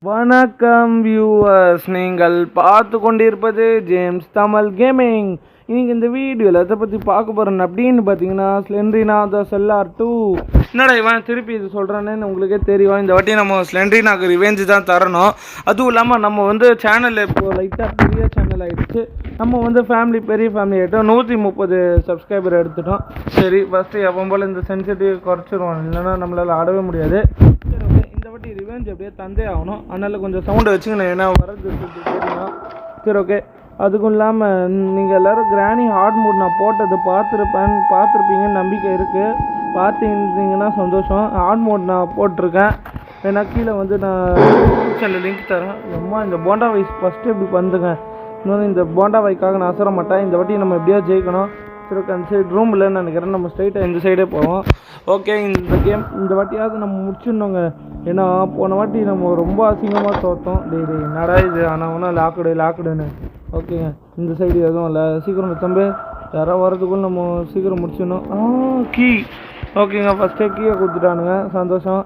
வணக்கம் வியூவர்ஸ், நீங்கள் பார்த்து கொண்டிருப்பது ஜேம்ஸ் தமிழ் கேமிங். இன்னைக்கு இந்த வீடியோவில் எதை பற்றி பார்க்க போகிறேன் அப்படின்னு பார்த்தீங்கன்னா, ஸ்லெண்ட்ரினா த செல்லார் 2. என்னடா இவன் திருப்பி இது சொல்கிறானேன்னு உங்களுக்கே தெரியும். இந்த வாட்டி நம்ம ஸ்லெண்ட்ரினாக்கு ரிவெஞ்சு தான் தரணும். அதுவும் இல்லாமல் நம்ம சேனல் இப்போது லைட்டாக பெரிய சேனல் ஆகிடுச்சு. நம்ம ஃபேமிலி பெரிய ஃபேமிலி ஆகிட்டோம். 130 சப்ஸ்கிரைபர் எடுத்துட்டோம். சரி, ஃபஸ்ட்டு எப்போ போல் இந்த சென்சிட்டிவ் குறைச்சிருவோம், இல்லைன்னா நம்மளால் ஆடவே முடியாது. இந்த வாட்டி ரிவெஞ்ச் அப்படியே தந்தே ஆகணும். அதனால் கொஞ்சம் சவுண்டை வச்சுக்கணும், ஏன்னா வரது தெரியும். சரி, ஓகே. அதுக்கும் இல்லாமல் நீங்கள் எல்லோரும் கிராணி ஹார்ட் மூட் நான் போட்டது பார்த்துருப்பீங்கன்னு நம்பிக்கை இருக்குது. பார்த்துருந்தீங்கன்னா சந்தோஷம். ஹார்ட் மூட் நான் போட்டிருக்கேன். ஏன்னா கீழே நான் சேனல் லிங்க் தரேன். ரொம்ப இந்த போண்டா வைஸ் ஃபஸ்ட்டு இப்படி பண்ணுங்க. இன்னொன்று இந்த போண்டா வைக்காக நான் அசர மாட்டேன். இந்த வாட்டி நம்ம எப்படியா ஜெயிக்கணும். சரி, ஓகே. அந்த சைடு ரூம் இல்லைன்னு நினைக்கிறேன். நம்ம ஸ்ட்ரைட்டாக இந்த சைடே போவோம். ஓகே, இந்த கேம் இந்த வாட்டியாவது நம்ம முடிச்சிடணுங்க. ஏன்னா போன வாட்டி நம்ம ரொம்ப அசிங்கமாக தோற்றோம். டெய்லி என்னடா இது, ஆனால் ஒன்றும் லாக்குடுன்னு. ஓகேங்க, இந்த சைடு எதுவும் இல்லை. சீக்கிரம் தம்பி, யாராவது வரதுக்குள்ள நம்ம சீக்கிரம் முடிச்சிடணும். கீ. ஓகேங்க, ஃபஸ்ட்டே கீயை கொடுத்துட்டானுங்க. சந்தோஷம்.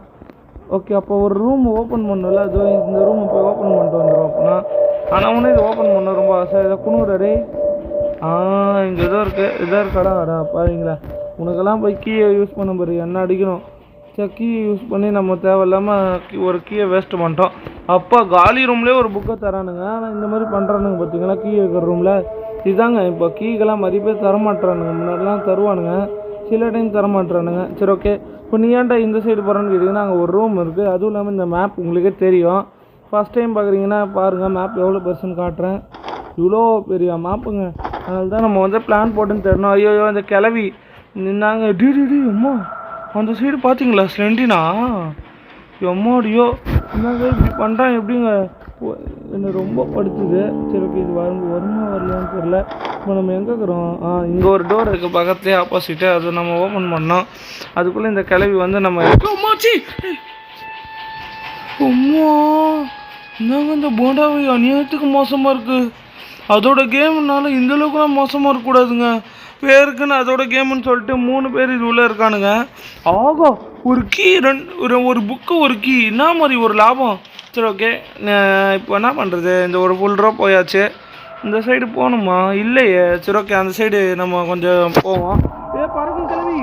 ஓகே, அப்போ ஒரு ரூம் ஓப்பன் பண்ணல. அது இந்த ரூம் போய் ஓப்பன் பண்ணிட்டு வந்துடும் அப்படின்னா. ஆனால் ஒன்று இது ஓப்பன் பண்ண ரொம்ப ஆசை. இதை குணுறே. இங்கே எதோ இருக்குது. இதாக இருக்காடா பாருங்களா. உனக்கெல்லாம் போய் கீயை யூஸ் பண்ண பாரு, என்ன அடிக்கணும். சரி, கீயை யூஸ் பண்ணி நம்ம தேவையில்லாமல் ஒரு கீயை வேஸ்ட்டு பண்ணிட்டோம். அப்போ காலி ரூம்லேயே ஒரு புக்கை தரானுங்க. ஆனால் இந்த மாதிரி பண்ணுறானுங்க பார்த்தீங்களா, கீ இருக்கிற ரூமில். இதுதாங்க இப்போ கீக்கெல்லாம் மதிப்பே தரமாட்டுறானுங்க. முன்னாடிலாம் தருவானுங்க, சில டைம் தரமாட்டுறானுங்க. சரி, ஓகே. இப்போ நீ ஏன்டா இந்த சைடு போகிறான்னு கேட்டிங்கன்னா, அங்கே ஒரு ரூம் இருக்குது. அதுவும் இல்லாமல் இந்த மேப் உங்களுக்கே தெரியும். ஃபஸ்ட் டைம் பார்க்குறீங்கன்னா பாருங்கள், மேப் எவ்வளோ பெருசுன்னு காட்டுறேன். இவ்வளோ பெரிய மேப்புங்க. அதனால தான் நம்ம பிளான் போட்டுன்னு தரணும். ஐயோ, அந்த கிளவி நின்னாங்க. அம்மா, அந்த சைடு பார்த்தீங்களா ஸ்லெண்டினா? எம்மாடியோ, என்னங்க இப்படி பண்ணுறான், எப்படிங்க? என்ன ரொம்ப படுத்துது. சரி, ஓகே. இது வருமா வரலையான்னு தெரியல. இப்போ நம்ம எங்கே இருக்கிறோம்? இங்கே ஒரு டோர் இருக்குது பக்கத்துலேயே, ஆப்போசிட்டு. அதை நம்ம ஓப்பன் பண்ணோம். அதுக்குள்ளே இந்த கிளவி நம்ம அம்மாச்சி. அம்மா, என்னங்க இந்த போண்டாவை அநியாயத்துக்கு மோசமாக இருக்குது. அதோட கேம்னால இந்தளவுக்குலாம் மோசமாக இருக்கக்கூடாதுங்க. பேருக்குன்னு அதோட கேமுன்னு சொல்லிட்டு 3 பேர் இது உள்ளே இருக்கானுங்க. ஆகோ, ஒரு கீ, ஒரு புக்கு, ஒரு கீ, என்ன மாதிரி ஒரு லாபம். சரி, ஓகே. இப்போ என்ன பண்ணுறது? இந்த ஒரு ஃபுல் ரூபா போயாச்சு. இந்த சைடு போகணுமா? இல்லையே. சரி, ஓகே. அந்த சைடு நம்ம கொஞ்சம் போவோம். பறக்கும் கிளவி.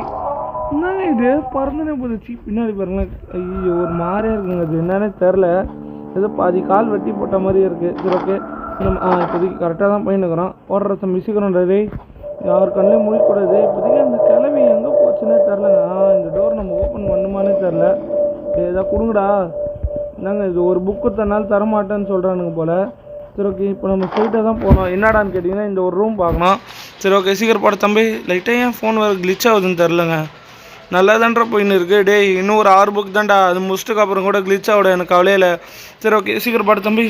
என்னங்க இது, பறந்துனே போதுச்சு. பின்னாடி பாருங்களேன். ஐயோ, ஒரு மாதிரியாக இருக்குங்க. அது என்னன்னே தெரில. ஏதோ பாதி கால் வெட்டி போட்ட மாதிரி இருக்குது. சரி, ஓகே. நம்ம இப்போதைக்கு கரெக்டாக தான் போயின்னுக்கிறோம். ஓடுற மிசிக்கிறோம். டே, யார் கண்ணிலையும் முடிக்கூடாது. இப்போதைக்கு அந்த கிளவி எங்கே போச்சுன்னே தெரிலங்க. இந்த டோர் நம்ம ஓப்பன் பண்ணுமானே தெரில. ஏதா கொடுங்கடா. என்னங்க இது, ஒரு புக்கு தன்னால் தரமாட்டேன்னு சொல்கிறானுங்க போல். சரி, ஓகே. இப்போ நம்ம ஸ்ட்ரைட்டாக தான் போகணும். என்னடான்னு கேட்டிங்கன்னா, இந்த ஒரு ரூம் பார்க்கணும். சரி, ஓகே. சீக்கிரம் போட தம்பி. லைட்டாக ஏன் ஃபோன் வேறு கிளிச் ஆகுதுன்னு தெரிலங்க. நல்லா தான்டா போயின்னு இருக்குது. டே, இன்னும் ஒரு 6 புக் தான்டா. அது முடிச்சுட்டுக்கு அப்புறம் கூட கிளிச் ஆகிடும், எனக்கு கவலையில். சரி, ஓகே. சீக்கிரம் போட தம்பி.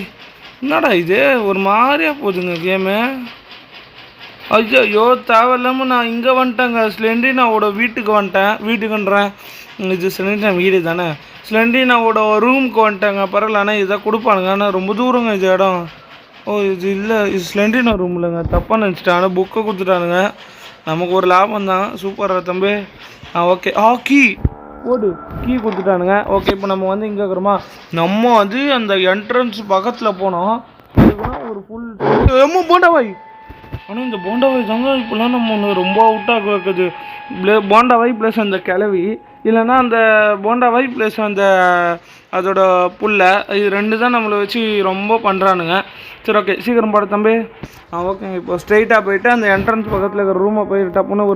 என்னடா இது, ஒரு மாதிரியாக போகுதுங்க கேமு. ஐயோ, தேவையில்லாமல் நான் இங்கே வந்துட்டேங்க. ஸ்லெண்டினாவோட வீட்டுக்கு வந்துட்டேன். வீட்டுக்குன்றேன், இது ஸ்லெண்டினா வீடு தானே. ஸ்லெண்டினாவோட ரூமுக்கு வந்துட்டேங்க. பரவாயில்ல. ஆனால் இதை கொடுப்பானுங்க. ஆனால் ரொம்ப தூரங்க இது இடம். இது இல்லை, இது ஸ்லெண்டினா ரூம் இல்லைங்க. தப்பாக நினச்சிட்டேன். ஆனால் புக்கை கொடுத்துட்டானுங்க. நமக்கு ஒரு லாபம் தான். சூப்பராக தம்பி. ஓகே. கீ ஓடு. கீ கொடுத்துட்டானுங்க. ஓகே. இப்போ நம்ம இங்கே இருக்கிறோமா? நம்ம அந்த என்ட்ரன்ஸ் பக்கத்தில் போனோம். அதுக்குன்னா ஒரு ஃபுல் போண்டாவாய். ஆனால் இந்த போண்டாவாய் தாங்க இப்போலாம் நம்ம ரொம்ப அவுட்டாக வைக்குது. போண்டாவாய் ப்ளஸ் அந்த கிளவி, இல்லைன்னா அந்த போண்டாவாய் ப்ளஸ் அதோட புல்லை, இது 2 தான் நம்மளை வச்சு ரொம்ப பண்ணுறானுங்க. சரி, ஓகே. சீக்கிரம் போட தம்பி. ஓகேங்க. இப்போ ஸ்ட்ரைட்டாக போயிட்டு அந்த என்ட்ரன்ஸ் பக்கத்தில் இருக்கிற ரூமை போய் டப்புன்னு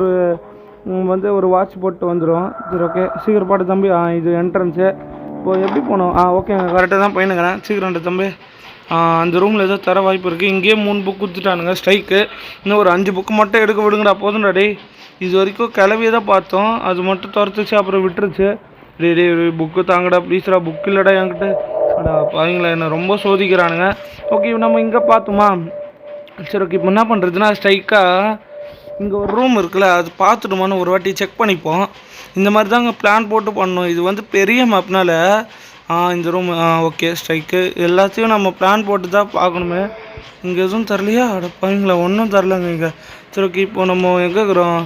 ஒரு வாட்ச் போட்டு வந்துடும். சரி, ஓகே. சீக்கிரம் பாட்டு தம்பி. இது என்ட்ரன்ஸு. இப்போது எப்படி போகணும்? ஓகேங்க. கரெக்டாக தான் போயினுக்கிறேன். சீக்கிரம் தம்பி. அந்த ரூமில் ஏதோ தர வாய்ப்பு இருக்குது. இங்கேயே 3 புக் கொடுத்துட்டானுங்க ஸ்ட்ரைக்கு. இன்னும் ஒரு 5 புக்கு மட்டும் எடுக்க விடுங்கடா. போதும்டா டே. இது வரைக்கும் கிளவியை தான் பார்த்தோம். அது மட்டும் துரத்துச்சு, அப்புறம் விட்டுருச்சு. டே, புக்கு தாங்கடா ப்ளீஸ்டா. புக் இல்லைடா என்கிட்ட. பாருங்களா, என்ன ரொம்ப சோதிக்கிறானுங்க. ஓகே, நம்ம இங்கே பார்த்தோமா? சரி, ஓகே. இப்போ என்ன பண்ணுறதுன்னா, ஸ்ட்ரைக்காக இங்கே ஒரு ரூம் இருக்குல்ல, அது பார்த்துட்டோமான்னு ஒரு வாட்டி செக் பண்ணிப்போம். இந்த மாதிரி தாங்க பிளான் போட்டு பண்ணணும். இது பெரிய மேப்னால இந்த ரூம் ஓகே. ஸ்ட்ரைக்கு எல்லாத்தையும் நம்ம பிளான் போட்டு தான் பார்க்கணுமே. இங்கே எதுவும் தரலையா? பாருங்களா, ஒன்றும் தரலங்க இங்கே. சரி, ஓகே. இப்போ நம்ம எங்கே இருக்கிறோம்?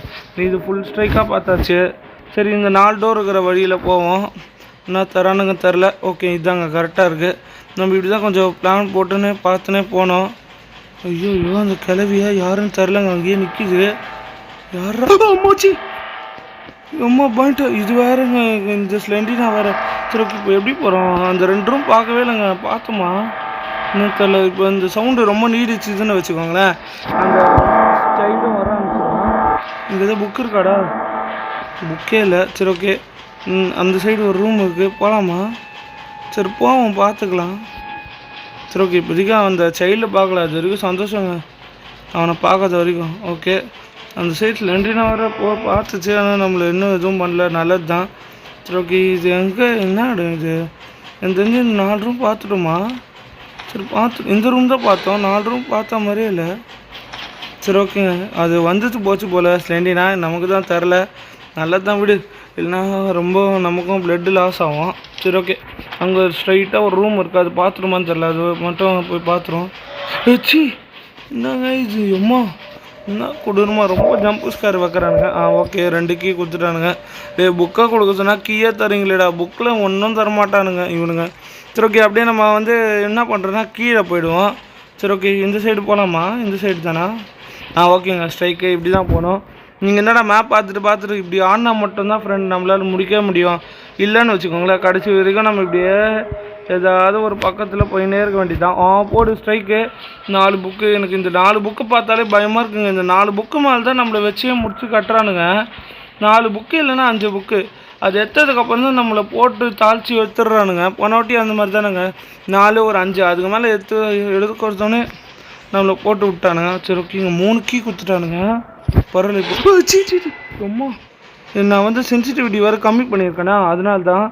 இது ஃபுல் ஸ்ட்ரைக்காக பார்த்தாச்சு. சரி, இங்கே 4 டோர் இருக்கிற வழியில் போவோம். என்ன தரானுங்க தெரில. ஓகே, இதாங்க கரெக்டாக இருக்குது. நம்ம இப்படி தான் கொஞ்சம் பிளான் போட்டுன்னு பார்த்துனே போனோம். ஐயோ அந்த கிளவியா யாருன்னு தெரிலங்க, அங்கேயே நிற்கிது. யாரா அம்மாச்சி அம்மா பாயிண்ட்டு இது வேறுங்க. இந்த ஸ்லெண்டினா வேறு. சரி இப்போ எப்படி போகிறோம்? அந்த 2 ரூம் பார்க்கவே இல்லைங்க. பார்த்தோமா இன்னும் தெரில. இப்போ இந்த சவுண்டு ரொம்ப நீடிச்சுதுன்னு வச்சுக்கோங்களேன், அந்த சைடும் வர ஆரம்பிச்சிடும். இங்கே எதாவது புக் இருக்காடா? புக்கே இல்லை. சரி ஓகே, அந்த சைடு ஒரு ரூம் இருக்குது, போகலாமா? சரி போவோம், பார்த்துக்கலாம். சரி ஓகே, இப்போதைக்கு அந்த சைல்டில் பார்க்கல, அது வரைக்கும் சந்தோஷங்க அவனை பார்க்காத வரைக்கும். ஓகே, அந்த சைட்டில் ரெண்டினா வர பார்த்துச்சு, ஆனால் நம்மளை இன்னும் எதுவும் பண்ணல, நல்லது தான். சரி ஓகே, இது எங்கே என்ன இடம் இது? எனக்கு தெரிஞ்சு 4 ரூம் பார்த்துட்டோமா? சரி இந்த ரூம் தான் பார்த்தோம், 4 ரூம் பார்த்த மாதிரியே இல்லை. சரி ஓகேங்க, அது வந்துட்டு போச்சு போல் ஸ்லெண்டினா, நமக்கு தான் தெரில. நல்லது தான் விடு, இல்லைனா ரொம்ப நமக்கும் ப்ளட்டு லாஸ் ஆகும். சரி ஓகே, அங்கே ஸ்ட்ரைட்டாக ஒரு ரூம் இருக்குது, அது பார்த்துருமான்னு தெரில, அது மட்டும் போய் பார்த்துருவோம். சி என்னங்க இது? அம்மா என்ன கொடூரமா ரொம்ப ஜம்பு ஸ்கார் வைக்கிறானுங்க. ஓகே, 2 கீ கொடுத்துட்டானுங்க. புக்கை கொடுக்க சொன்னால் கீயே தரீங்களேடா, புக்கில் ஒன்றும் தரமாட்டானுங்க இவனுங்க. சரி ஓகே, அப்படியே நம்ம வந்து என்ன பண்ணுறோன்னா கீழே போயிடுவோம். சரி ஓகே, இந்த சைடு போகலாமா? இந்த சைடு தானா? ஓகேங்க, ஸ்ட்ரைக்கு இப்படி தான் போகணும். நீங்கள் என்னடா மேப் பார்த்துட்டு இப்படி ஆடினா மட்டும்தான் ஃப்ரெண்ட் நம்மளால் முடிக்க முடியும். இல்லைன்னு வச்சுக்கோங்களேன், கடைசி வரைக்கும் நம்ம இப்படியே ஏதாவது ஒரு பக்கத்தில் போயின்னே இருக்க வேண்டியதான். போடு ஸ்ட்ரைக்கு. 4 புக்கு. எனக்கு இந்த 4 புக்கு பார்த்தாலே பயமாக இருக்குங்க. இந்த 4 புக்கு மேலே தான் நம்மளை வச்சே முடிச்சு கட்டுறானுங்க. 4 புக்கு இல்லைன்னா 5 புக்கு. அது எடுத்ததுக்கப்புறம் தான் நம்மளை போட்டு தாழ்ச்சி எடுத்துடுறானுங்க. போனவாட்டி அந்த மாதிரி தானுங்க, 4 ஒரு 5 அதுக்கு மேலே எடுத்துக்கிறதோன்னே நம்மளை போட்டு விட்டானுங்க. சரி ஓகேங்க, 3 கீ கொடுத்துட்டானுங்க. பரவாயில்ல. இப்போ ரொம்ப நான் வந்து சென்சிட்டிவிட்டி வேறு கம்மி பண்ணியிருக்கேன்னா, அதனால தான்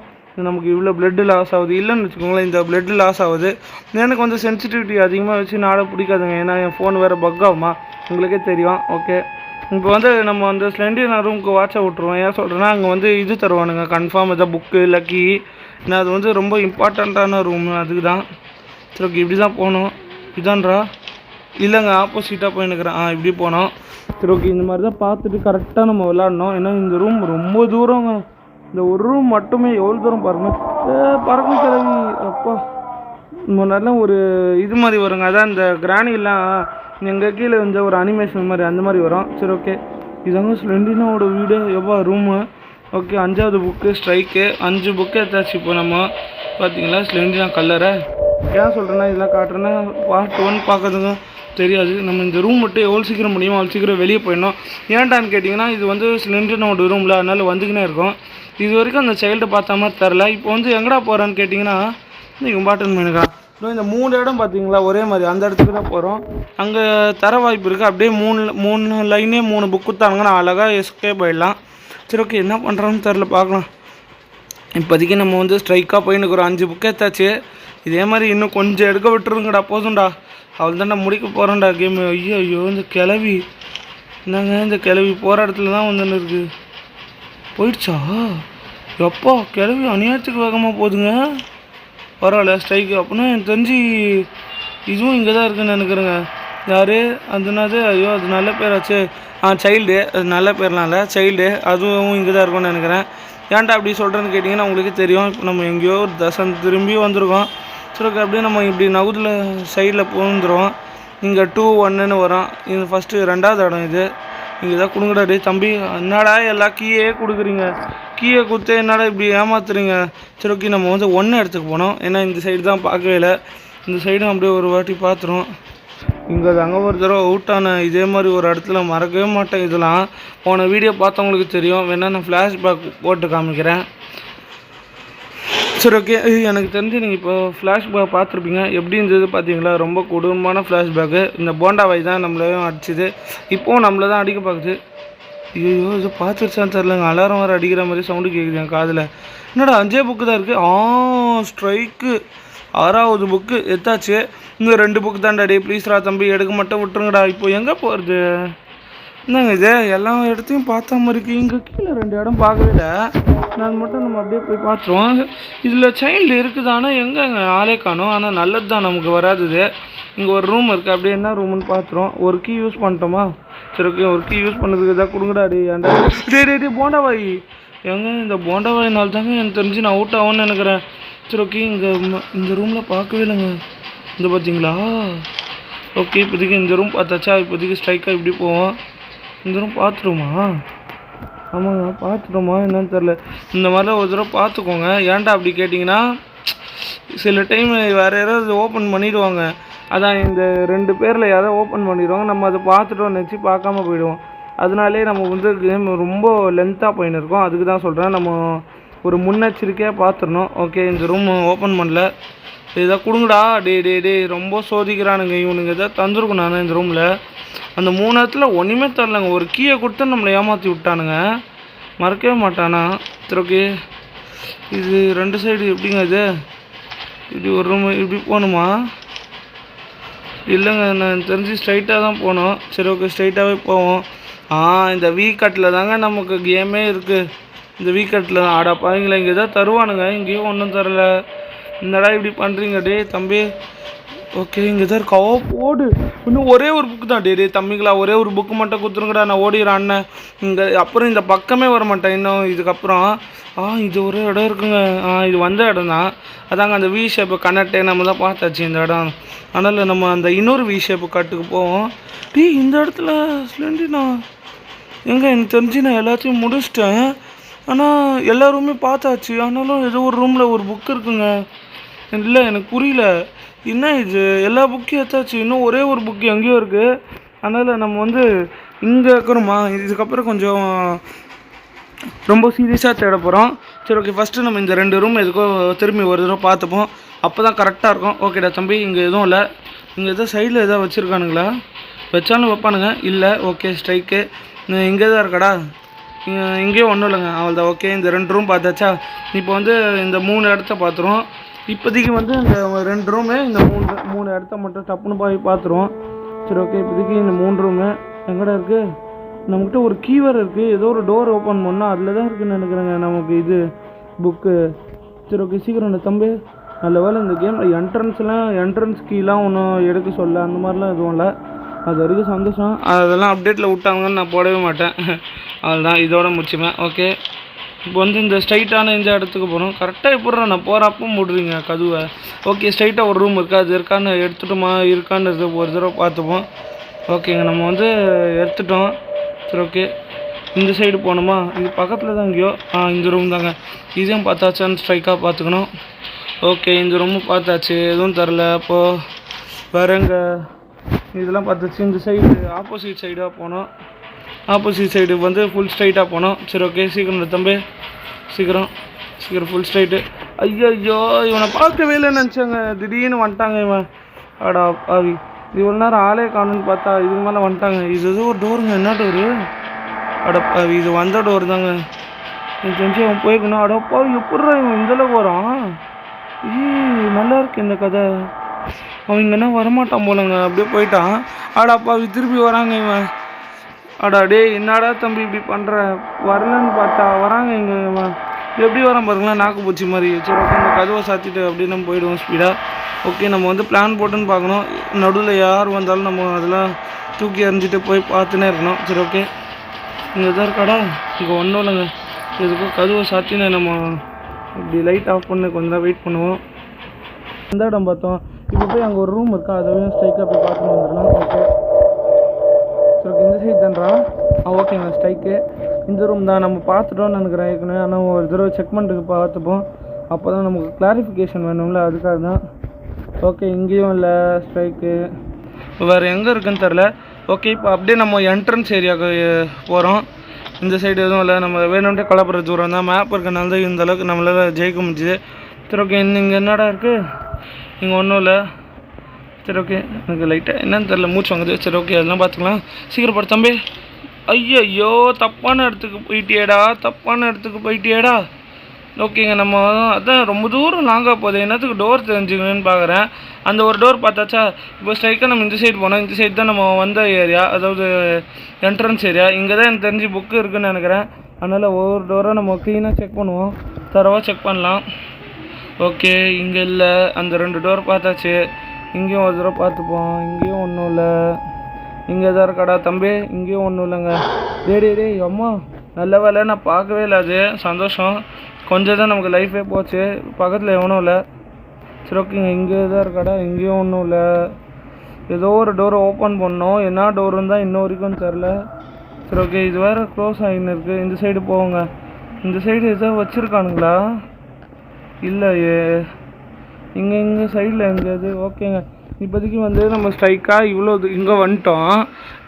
நமக்கு இவ்வளோ ப்ளட்டு லாஸ் ஆகுது. இல்லைன்னு வச்சுக்கோங்களேன், இந்த ப்ளட்டு லாஸ் ஆகுது. எனக்கு வந்து சென்சிட்டிவிட்டி அதிகமாக வச்சு நாட பிடிக்காதுங்க, ஏன்னா என் ஃபோன் வேறு பக் ஆகுமா உங்களுக்கே தெரியும். ஓகே, இப்போ வந்து நம்ம வந்து ஸ்லெண்டினா ரூமுக்கு வாட்சை விட்ருவோம். ஏன் சொல்கிறேன்னா, அங்கே வந்து இது தருவானுங்க கன்ஃபார்ம், எதாவது புக்கு இல்லை கீ. ஏன்னா அது வந்து ரொம்ப இம்பார்ட்டண்ட்டான ரூமு, அதுக்கு தான். சரி ஓகே, இப்படி தான் போகணும். இதான்றா? இல்லைங்க, ஆப்போசிட்டாக போயின்னுக்கிறேன். இப்படி போனோம். சரி ஓகே, இந்த மாதிரி தான் பார்த்துட்டு கரெக்டாக நம்ம விளாட்ணும். ஏன்னா இந்த ரூம் ரொம்ப தூரங்க. இந்த ஒரு ரூம் மட்டுமே எவ்வளோ தூரம் பாருங்கள். பறக்கும் கிளவி அப்பா. நல்லா ஒரு இது மாதிரி வருங்க, அதான் இந்த கிராணிலாம் எங்கள் கீழே வந்து ஒரு அனிமேஷன் மாதிரி அந்த மாதிரி வரும். சரி ஓகே, இதாங்க ஸ்லெண்டினாவோட வீடு. எவ்வளோ ரூமு? ஓகே, 5வது புக்கு ஸ்ட்ரைக்கு. 5 புக்கு எடுத்தாச்சு. இப்போ நம்ம பார்த்தீங்களா ஸ்லெண்டினா கல்லரை. ஏன் சொல்கிறேன்னா, இதெல்லாம் காட்டுறேன்னா பார்ட் 1 பார்க்குறதுங்க தெரியாது. நம்ம இந்த ரூம் மட்டும் எவ்வளோ சீக்கிரம் முடியுமோ அவ்வளோ சீக்கிரம் வெளியே போயிடணும். ஏன்டான்னு கேட்டிங்கன்னா, இது வந்து ஸ்லெண்டினோட ரூமில், அதனால் வந்துக்கினே இருக்கும். இது வரைக்கும் அந்த சைல்டை பார்த்தா மாதிரி தெரில. இப்போ வந்து எங்கடா போகிறான்னு கேட்டிங்கன்னா, நீங்கள் பாட்டன் மீனுக்கா இந்த 3 இடம் பார்த்தீங்களா ஒரே மாதிரி, அந்த இடத்துக்கு தான் போகிறோம். அங்கே தர வாய்ப்பு இருக்குது. அப்படியே 3 லைனே 3 புக் கொடுத்தாங்கன்னா அழகாக எஸ்கேப் ஆகிடலாம். சரி ஓகே, என்ன பண்ணுறோன்னு தெரில, பார்க்கலாம். இப்போதைக்கு நம்ம வந்து ஸ்ட்ரைக்காக போயின்னுக்குறோம். 5 புக்கு எடுத்தாச்சு. இதே மாதிரி இன்னும் கொஞ்சம் எடுக்க விட்டுருங்கடா, போதும்டா, அவள் தான்டா முடிக்க போகிறோம்டா கேமு. ஐயோ இந்த கிளவி என்னங்க, இந்த கிளவி போகிற இடத்துல தான் வந்துன்னு இருக்குது. போயிடுச்சா? எப்போ கிளவி அநியாயத்துக்கு வேகமாக போகுதுங்க. பரவாயில்ல, ஸ்ட்ரைக்கு. அப்படின்னா எனக்கு தெரிஞ்சு இதுவும் இங்கே தான் இருக்குதுன்னு நினைக்கிறேங்க. யார் அதுனாது? ஐயோ அது நல்ல பேராச்சு. சைல்டு, அது நல்ல பேர்லாம் இல்லை, சைல்டு. அதுவும் இங்கே தான் இருக்கும்னு நினைக்கிறேன். ஏன்டா அப்படி சொல்கிறேன்னு கேட்டிங்கன்னா, உங்களுக்கு தெரியும், இப்போ நம்ம எங்கேயோ ஒரு தசை திரும்பி வந்திருக்கோம். சரி ஓகே, அப்படியே நம்ம இப்படி நகுதில் சைடில் போந்துருவோம். இங்கே 2 1ன்னு வரும். இது ஃபஸ்ட்டு 2வது இடம். இது இங்கே தான் கொடுங்கடா. டே தம்பி, என்னடா எல்லா கீயே கொடுக்குறீங்க? கீயை கொடுத்து என்னடா இப்படி ஏமாத்துறீங்க? சரி ஓகே, நம்ம வந்து 1 இடத்துக்கு போனோம். ஏன்னா இந்த சைடு தான் பார்க்கவே இல்லை, இந்த சைடும் அப்படியே ஒரு வாட்டி பார்த்துருவோம். இங்கே அங்கே ஒரு தடவை அவுட்டான இதே மாதிரி ஒரு இடத்துல மறக்கவே மாட்டேன். இதெல்லாம் போன வீடியோ பார்த்தவங்களுக்கு தெரியும், வேணால் நான் ஃப்ளாஷ்பேக் போட்டு காமிக்கிறேன். சரி ஓகே, எனக்கு தெரிஞ்சு நீங்கள் இப்போ ஃப்ளாஷ்பேக் பார்த்துருப்பீங்க. எப்படி இருந்தது பார்த்தீங்களா? ரொம்ப கொடூரமான ஃப்ளாஷ்பேக்கு. இந்த போண்டாவை தான் நம்மளையும் அடிச்சுது, இப்போவும் நம்மளை தான் அடிக்க பார்க்குது. ஐயோ இது பார்த்துருச்சான்னு தெரிலங்க, அலாரம் வர அடிக்கிற மாதிரி சவுண்டு கேட்குது என் காதில். என்னடா 5 புக்கு தான் இருக்குது. ஸ்ட்ரைக்கு 6வது புக்கு எடுத்தாச்சு. இன்னும் 2 புக்கு தான்டா. டே ப்ளீஸ்ரா தம்பி, எடுக்க மட்டும் விட்டுருங்கடா. இப்போ எங்கே போகிறது? என்னங்க இது எல்லா இடத்தையும் பார்த்தா மாதிரி இருக்குது. இங்கே கீழே 2 இடம் பார்க்கவே இல்லை, நான் மட்டும் நம்ம அப்படியே போய் பார்த்துருவோம். இதில் சைல்டு இருக்குது, ஆனால் எங்கேங்க ஆளே காணும். ஆனால் நல்லது தான், நமக்கு வராதுது. இங்கே ஒரு ரூம் இருக்குது, அப்படியே என்ன ரூம்னு பார்த்துருவோம். ஒரு கீ யூஸ் பண்ணிட்டோமா? சரி ஓகே, ஒரு கீ யூஸ் பண்ணதுக்கு எதாவது கொடுங்கடா. டே போண்டாவாய் எங்க? இந்த போண்டாவாயினால் தாங்க எனக்கு தெரிஞ்சு நான் அவுட் ஆகும்னு நினைக்கிறேன். சரி ஓகே. இந்த ரூமில் பார்க்கவே இல்லைங்க. இந்த பார்த்தீங்களா? ஓகே, இப்போதைக்கு இந்த ரூம் பார்த்தாச்சா? இப்போதைக்கு ஸ்ட்ரைக்காக இப்படி போவோம். இந்த ரூம் பார்த்துருமா? ஆமாங்க, பார்த்துட்டோமா என்னன்னு தெரில. இந்த மாதிரிலாம் ஒரு தடவை பார்த்துக்கோங்க. ஏன்டா அப்படி கேட்டிங்கன்னா, சில டைம் வேறு யாராவது ஓப்பன் பண்ணிவிடுவாங்க. அதான் இந்த 2 பேரில் யாராவது ஓப்பன் பண்ணிடுவாங்க. நம்ம அதை பார்த்துட்டோம்னு நினச்சி பார்க்காம போயிடுவோம். அதனாலே நம்ம வந்து கேம் ரொம்ப லென்த்தாக போயின்னு இருக்கோம். அதுக்கு தான் சொல்கிறேன், நம்ம ஒரு முன்னெச்சரிக்கையாக பார்த்துடணும். ஓகே, இந்த ரூம் ஓப்பன் பண்ணல. இதை கொடுங்கடா. டே ரொம்ப சோதிக்கிறானுங்க இவனுங்க. எதாவது தந்துருக்கும் நான் இந்த ரூமில். அந்த 3 இடத்துல ஒன்றுமே தரலங்க. ஒரு கீயை கொடுத்து நம்மளை ஏமாற்றி விட்டானுங்க. மறக்கவே மாட்டானா? சரி ஓகே, இது 2 சைடு எப்படிங்க இது? இப்படி ஒரு ரூம் இப்படி போகணுமா? இல்லைங்க, நான் தெரிஞ்சு ஸ்ட்ரைட்டாக தான் போகணும். சரி ஓகே, ஸ்ட்ரைட்டாகவே போவோம். இந்த வீக்கட்டில் தாங்க நமக்கு கேமே இருக்குது. இந்த வீக்கட்டில் ஆடா பாருங்களேன். இங்கே தான் தருவானுங்க, இங்கேயும் ஒன்றும் தரல. என்னடா இப்படி பண்ணுறீங்க டே தம்பி? ஓகே, இங்கே தான் இருக்கா? போடு. இன்னும் ஒரே ஒரு புக்கு தான். டே தம்பிங்களா, ஒரே ஒரு புக்கு மட்டும் கொடுத்துருங்கடா, நான் ஓடிடுறேன் அண்ணன். இங்கே அப்புறம் இந்த பக்கமே வர மாட்டேன் இன்னும் இதுக்கப்புறம். இது ஒரு இடம் இருக்குங்க. இது வந்த இடம் தான். அதாங்க அந்த வி ஷேப்பு கனெக்டே நம்ம தான் பார்த்தாச்சு இந்த இடம். அதனால் நம்ம அந்த இன்னொரு வி ஷேப்பு கட்டுக்கு போவோம். இந்த இடத்துல ஸ்லெண்டினா எனக்கு தெரிஞ்சு நான் எல்லாத்தையும் முடிச்சிட்டேன். ஆனால் எல்லா ரூமே பார்த்தாச்சு. ஆனாலும் ஏதோ ஒரு ரூமில் ஒரு புக்கு இருக்குங்க. இல்லை, எனக்கு புரியல என்ன இது. எல்லா புக்கையும் எடுத்தாச்சு, இன்னும் ஒரே ஒரு புக்கு எங்கேயோ இருக்குது. அதனால் நம்ம வந்து இங்கே இருக்கிறோமா, இதுக்கப்புறம் கொஞ்சம் ரொம்ப சீரியஸாக தேட போகிறோம். சரி ஓகே, ஃபஸ்ட்டு நம்ம இந்த 2 ரூம் எதுக்கோ திரும்பி ஒரு தடவை பார்த்துப்போம். அப்போ தான் கரெக்டாக இருக்கும். ஓகேடா தம்பி, இங்கே எதுவும் இல்லை. இங்கே எதோ சைடில் எதாவது வச்சுருக்கானுங்களா? வச்சாலும் வைப்பானுங்க. இல்லை, ஓகே ஸ்ட்ரைக்கு. இங்கே தான் இருக்கடா. இங்கேயும் ஒன்றும் இல்லைங்க. அவள் தான். ஓகே, இந்த 2 ரூம் பார்த்தாச்சா? இப்போ வந்து இந்த 3 இடத்த பார்த்துருவோம். இப்போதைக்கு வந்து இந்த 2 ரூமு, இந்த 3 இடத்த மட்டும் டப்புன்னு போய் பார்த்துருவோம். சரி ஓகே, இப்போதைக்கு இந்த 3 ரூமு எங்கடா இருக்குது? நம்மக்கிட்ட ஒரு கீவர் இருக்குது. ஏதோ ஒரு டோர் ஓப்பன் பண்ணால் அதில் தான் இருக்குதுன்னு நினைக்கிறேங்க நமக்கு இது புக்கு. சரி ஓகே, சீக்கிரம் தம்பி. நல்ல வேலை இந்த கேமில் என்ட்ரன்ஸ் கீலாம் ஒன்றும் எடுக்க சொல்ல, அந்த மாதிரிலாம் எதுவும் இல்லை. அது வரைக்கும் சந்தோஷம். அதெல்லாம் அப்டேட்டில் விட்டாங்கன்னு நான் போடவே மாட்டேன். அதுதான் இதோட முடிச்சுப்பேன். ஓகே, இப்போ வந்து இந்த ஸ்ட்ரைட்டான இந்த இடத்துக்கு போகணும். கரெக்டாக எப்படிறேன் நான் போகிறப்போ போடுறீங்க கதுவை. ஓகே, ஸ்ட்ரைட்டாக ஒரு ரூம் இருக்கா? அது இருக்கான்னு எடுத்துட்டோமா இருக்கான்னு ஒரு தடவை பார்த்துப்போம். ஓகேங்க, நம்ம வந்து எடுத்துட்டோம். சரி ஓகே, இந்த சைடு போகணுமா? இது பக்கத்தில் தான் எங்கேயோ. இந்த ரூம் தாங்க. இதையும் பார்த்தாச்சான்னு ஸ்ட்ரைக்காக பார்த்துக்கணும். ஓகே, இந்த ரூமு பார்த்தாச்சு, எதுவும் தரல. அப்போது வேறு எங்கே? இதெல்லாம் பார்த்தாச்சு. இந்த சைடு ஆப்போசிட் சைடாக போனோம். ஆப்போசிட் சைடு வந்து ஃபுல் ஸ்ட்ரைட்டாக போனோம். சரி ஓகே, சீக்கிரம் தம்பி, சீக்கிரம் ஃபுல் ஸ்ட்ரைட்டு. ஐயோ, இவனை பார்க்கவே இல்லைன்னு நினச்சாங்க. திடீர்னு வந்துட்டாங்க இவன். ஆடா ஆவி, இவ்வளோ நேரம் ஆளே காணுன்னு பார்த்தா இதுக்கு மேலே வந்துட்டாங்க. இது ஏதோ ஒரு டோருங்க. என்ன டோரு? அடப்பாவி, இது வந்த டோர் தாங்க. எனக்கு தெரிஞ்சு அவன் போயிருக்கணும். அடப்பாவி, எப்பட்றா இவன் இந்தளவுக்கு வரான்? நல்லா இருக்கு இந்த கதை. அவன் இங்கன்னா வரமாட்டான் போலங்க, அப்படியே போயிட்டான். அடப்பாவி, திருப்பி வராங்க இவன். டே என்னடா தம்பி இப்படி பண்ணுற? வரலன்னு பார்த்தா வராங்க இங்கே. இவன் எப்படி வரான் பாருங்களேன், நாக்கு பூச்சி மாதிரி. சரி ஓகே, இந்த கதவை சாத்திட்டு அப்படியே நம்ம போயிடுவோம் ஸ்பீடாக. ஓகே, நம்ம வந்து பிளான் போட்டுன்னு பார்க்கணும். நடுவில் யார் வந்தாலும் நம்ம அதெல்லாம் தூக்கி எறிஞ்சிட்டு போய் பார்த்துனே இருக்கணும். சரி ஓகே, இங்கே தான் இருக்காடா. இங்கே ஒன்றும் இல்லைங்க. இதுக்கு கதவை சாத்தினே நம்ம இப்படி லைட் ஆஃப் பண்ணி கொஞ்சம் வெயிட் பண்ணுவோம். இந்த இடம் பார்த்தோம். இப்போ போய் அங்கே ஒரு ரூம் இருக்கா, அதையும் ஸ்ட்ரைக்காக போய் பார்த்துன்னு வந்துடலாம். ஓகே, சரி ஓகே, இந்த சைட் தான்டா. ஓகேங்க, ஸ்ட்ரைக்கு இந்த ரூம் தான். நம்ம பார்த்துட்டோன்னு நினைக்கிறேன் ஏற்கனவே. ஆனால் ஒரு தடவை செக் பண்ணிட்டு பார்த்துப்போம். அப்போ தான் நமக்கு கிளாரிஃபிகேஷன் வேணும்ல, அதுக்காக தான். ஓகே, இங்கேயும் இல்லை ஸ்ட்ரைக்கு. வேறு எங்கே இருக்குன்னு தெரில. ஓகே, இப்போ அப்படியே நம்ம என்ட்ரன்ஸ் ஏரியாவுக்கு போகிறோம். இந்த சைடு எதுவும் இல்லை. நம்ம வேணும்ட்டே கலப்புற தூரம் தான். மேப் இருக்கனால தான் இந்த அளவுக்கு நம்மளால் ஜெயிக்க முடிஞ்சுது. சரி ஓகே, இங்கே என்னடா இருக்குது? இங்கே ஒன்றும் இல்லை. சரி ஓகே, எனக்கு லைட்டாக என்னன்னு தெரில, மூச்சு வாங்குது. சரி ஓகே, அதெல்லாம் பார்த்துக்கலாம். சீக்கிரம் படு தம்பி. ஐயோ, தப்பான இடத்துக்கு போயிட்டியேடா. ஓகேங்க, நம்ம அதான் ரொம்ப தூரம் லாங்காக போகுது. என்னத்துக்கு டோர் தெரிஞ்சுக்கணுன்னு பார்க்குறேன். அந்த ஒரு டோர் பார்த்தாச்சா? இப்போ ஸ்ட்ரைக்காக நம்ம இந்த சைடு போனோம். இந்த சைடு தான் நம்ம வந்த ஏரியா, அதாவது என்ட்ரன்ஸ் ஏரியா. இங்கே தான் எனக்கு தெரிஞ்சு புக்கு இருக்குதுன்னு நினைக்கிறேன். அதனால் ஒவ்வொரு டோராக நம்ம க்ளீனாக செக் பண்ணுவோம், தரவாக செக் பண்ணலாம். ஓகே, இங்கே இல்லை. அந்த 2 டோர் பார்த்தாச்சு. இங்கேயும் ஒரு தடவை பார்த்துப்போம். இங்கேயும் ஒன்றும் இல்லை. இங்கே தான் இருக்காடா தம்பி. இங்கேயும் ஒன்றும் இல்லைங்க. டேய் அம்மா, நல்ல வேலை நான் பார்க்கவே இல்லை. அது சந்தோஷம். கொஞ்சம் தான் நமக்கு லைஃபே போச்சு. பக்கத்தில் எவனும் இல்லை. சரி ஓகேங்க, இங்கே தான் இருக்காடா, இங்கேயும் ஒன்றும் இல்லை. ஏதோ ஒரு டோரை ஓப்பன் பண்ணோம், என்ன டோருன்னு தான் இன்ன வரைக்கும் தெரில. சரி ஓகே, இது வேறு க்ளோஸ் ஆகின்னு இருக்குது. இந்த சைடு போவோங்க. இந்த சைடு எதோ வச்சுருக்கானுங்களா? இல்லையே, இங்கே சைடில் எங்கேயாது. ஓகேங்க, இப்போதைக்கு வந்து நம்ம ஸ்ட்ரைக்காக இவ்வளோ இங்கே வந்துட்டோம்.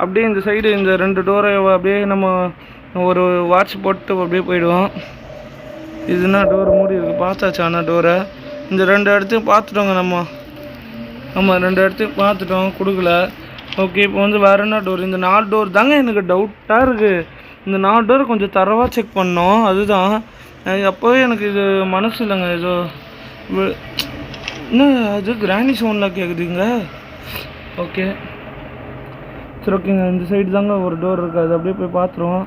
அப்படியே இந்த சைடு இந்த 2 டோரை அப்படியே நம்ம ஒரு வாட்ச் போட்டு அப்படியே போயிடுவோம். இதுனா டோர் மூடி இருக்குது, பார்த்தாச்சு. ஆனால் டோரை இந்த 2 இடத்தையும் பார்த்துட்டோங்க நம்ம. ஆமாம், 2 இடத்தையும் பார்த்துட்டோம், கொடுக்கல. ஓகே, இப்போ வந்து வேறு என்ன டோர்? இந்த 4 டோர் தாங்க எனக்கு டவுட்டாக இருக்குது. இந்த 4 டோரை கொஞ்சம் தரவாக செக் பண்ணோம். அதுதான் அப்போவே எனக்கு இது மனசு இல்லைங்க. ஏதோ என்ன அது கிராணி சவுண்டில் கேட்குதுங்க. ஓகே சரி ஓகேங்க, இந்த சைடு தாங்க ஒரு டோர் இருக்குது. அது அப்படியே போய் பார்த்துருவோம்.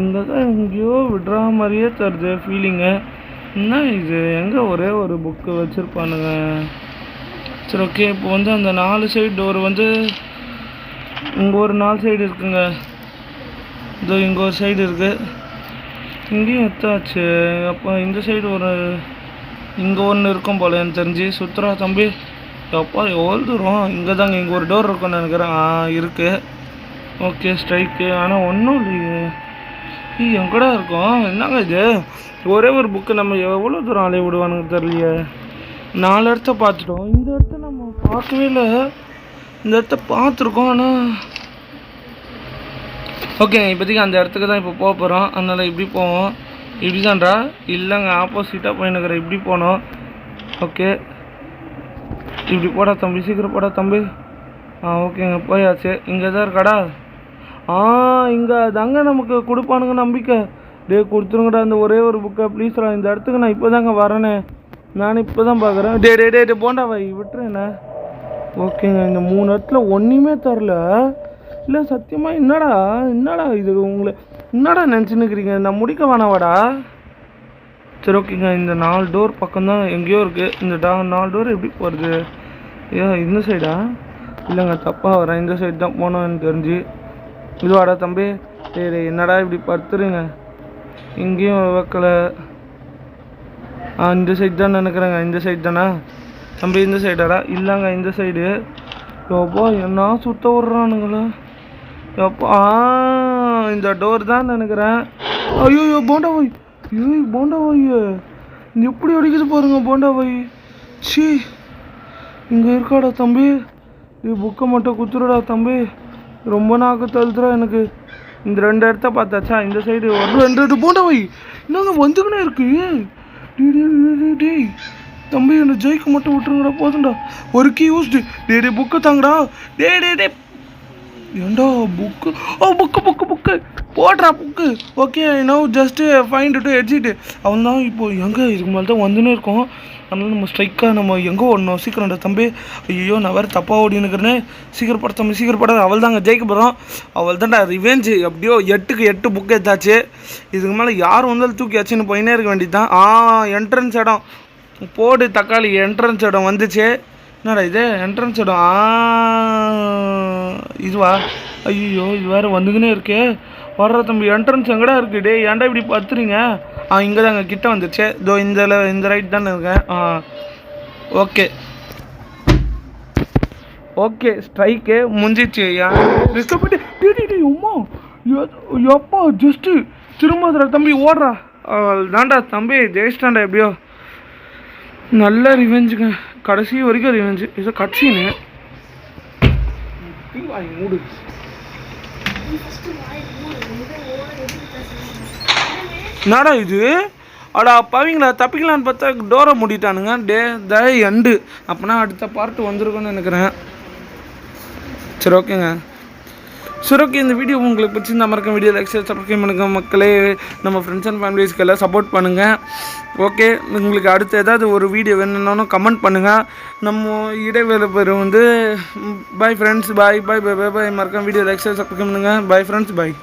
இங்கே தான் எங்கேயோ விடுற மாதிரியே தருது ஃபீலிங்கு. என்ன இது, எங்கே ஒரே ஒரு புக்கு வச்சுருப்பானுங்க. சரி ஓகே, இப்போ வந்து அந்த 4 சைடு டோர் வந்து இங்கே ஒரு 4 சைடு இருக்குங்க. இதோ இங்கே ஒரு சைடு இருக்குது, இங்கேயும் எத்தாச்சு. அப்போ இந்த சைடு ஒரு இங்கே ஒன்று இருக்கும் போல் எனக்கு தெரிஞ்சு. சுற்றுறா தம்பி, அப்பா எவ்வளோ தூரம்? இங்கே தாங்க, இங்கே ஒரு டோர் இருக்குன்னு நினைக்கிறேன். இருக்குது. ஓகே ஸ்ட்ரைக்கு, ஆனால் ஒன்றும் இல்லையே. எங்கடா இருக்கும்? என்னங்க இது, ஒரே ஒரு புக்கு நம்ம எவ்வளோ தூரம் அலைய விடுவானுங்க தெரியலையே. 4 இடத்த பார்த்துட்டோம், இந்த இடத்த நம்ம பார்க்கவே இல்லை. இந்த இடத்த பார்த்துருக்கோம் ஆனால் ஓகே, இப்போதைக்கு அந்த இடத்துக்கு தான் இப்போ போக போகிறோம். அதனால் இப்படி போவோம். இப்படி தான்டா? இல்லைங்க, ஆப்போசிட்டாக போயின்னுக்கிறேன். இப்படி போனோம். ஓகே, இப்படி போடா தம்பி, சீக்கிரம் போடா தம்பி. ஓகேங்க, போயாச்சு. இங்கே தான் இருக்காடா? இங்கே தாங்க நமக்கு கொடுப்பானுங்க நம்பிக்கை. டே கொடுத்துருங்கடா இந்த ஒரே ஒரு புக்கை ப்ளீஸ்ரா. இந்த இடத்துக்கு நான் இப்போ தாங்க வரேனே, நான் இப்போ தான் பார்க்குறேன். டே போண்டா வை, விட்டுறேண்ணே. ஓகேங்க, இந்த 3 இடத்துல ஒன்றுமே தரல. இல்லை சத்தியமாக என்னடா இது, உங்களை என்னடா நினச்சின்னுக்கிறீங்க? நான் முடிக்க வேணாவாடா. சரி ஓகேங்க, இந்த 4 டோர் பக்கம்தான் எங்கேயோ இருக்குது. இந்த 4 டோர் எப்படி போகிறது? இந்த சைடா? இல்லைங்க, தப்பாக வரேன். இந்த சைடு தான் போனோம் எனக்கு தெரிஞ்சு. இதுவாடா தம்பி? சரி, என்னடா இப்படி படுத்துருங்க? இங்கேயும் வைக்கலை. இந்த சைடு தான் நினைக்கிறேங்க. இந்த சைடு தானே தம்பி? இந்த சைடாடா? இல்லைங்க, இந்த சைடு. எப்பா என்ன சுத்த விட்றானுங்களா எப்பா? இந்த டோர் தான் நினைக்கிறேன். ஐயோ போண்டா வை, போண்டா வை எப்படி அடிக்குது பாருங்க போண்டா வை. சி, இங்கே இருக்காடா தம்பி? புக்கை மட்டும் குத்துருடா தம்பி, ரொம்ப நாக்கு தழுத்துறா எனக்கு. இந்த 2 இடத்த பார்த்தாச்சா? இந்த சைடு ஒரு 2 போண்டா வை. என்னங்க வந்துக்கினே இருக்கு? டேய் தம்பி, என்ன ஜெயிக்க மட்டும் விட்டுருங்கடா, போதும்டா. ஒரு கீ யூஸ்டு. டே புக்கு தாங்கடா. டே ஏண்டா புக்கு? புக்கு போடுறா book. Okay, no just find to exit. அவன் தான் இப்போ எங்கே இதுக்கு மேலே தான் வந்துன்னு இருக்கோம். அதனால நம்ம ஸ்ட்ரைக்காக நம்ம எங்கே ஓடணும்? சீக்கிரம்டா தம்பி. ஐயோ, நான் வேறு தப்பாக ஓடினுக்கிறேன்னு. சீக்கிரப்பட தம்பி, சீக்கிரப்பட. அவள் தாங்க ஜெயிக்க போகிறோம். அவள் தான்டா ரிவெஞ்சு. எப்படியோ 8க்கு 8 புக்கு எடுத்தாச்சு. இதுக்கு மேலே யார் வந்தாலும் தூக்கி ஆச்சுன்னு போயினே இருக்க வேண்டியது தான். என்ட்ரன்ஸ் இடம் போடு தக்காளி. என்ட்ரன்ஸ் இடம் வந்துச்சு. என்னடா இது என்ட்ரன்ஸ் இடம்? இதுவா? ஐயோ, இது வேறு வந்துக்கினே இருக்கே. வர்ற தம்பி, என்ட்ரன்ஸ் எங்கடா இருக்குது? டே ஏன்டா இப்படி பார்த்துறீங்க? இங்கே தாங்க, கிட்ட வந்துச்சு. இதோ இந்த ரைட் தானே இருக்கேன். ஓகே ஸ்ட்ரைக்கு முடிஞ்சிச்சு. அம்மா எப்பா ஜஸ்ட்டு திரும்ப தம்பி ஓடுறா. தாண்டா தம்பி, ஜெயிச்சிட்டாண்டா எப்படியோ. நல்ல ரிவெஞ்சுங்க, கடைசி வரைக்கும் ரிவெஞ்சு. இது கட்சின்னு மூடு. என்னடா இது? பாவீங்களா, தப்பிக்கலான்னு பார்த்தா டோரை மூடிட்டானுங்க. எண்டு. அப்போனா அடுத்த பார்ட்டு வந்திருக்குன்னு நினைக்கிறேன். சரி ஓகேங்க. சரி ஓகே, இந்த வீடியோ உங்களுக்கு பிடிச்சிருந்தா மறக்க வீடியோ லைக் ஷேர் சப்ஸ்கிரைப் பண்ணுங்கள் மக்களே. நம்ம ஃப்ரெண்ட்ஸ் அண்ட் ஃபேமிலிஸ்க்கு எல்லாம் சப்போர்ட் பண்ணுங்கள். ஓகே, உங்களுக்கு அடுத்து ஏதாவது ஒரு வீடியோ வேணும்னாலும் கமெண்ட் பண்ணுங்கள். நம்ம இடைவேளை பேர் வந்து பாய் ஃப்ரெண்ட்ஸ், பாய் பாய் பாய் பாய். மறக்காம வீடியோ லைக் ஷேர் சப்ஸ்கிரைப் பண்ணுங்கள். பாய் ஃப்ரெண்ட்ஸ், பாய்.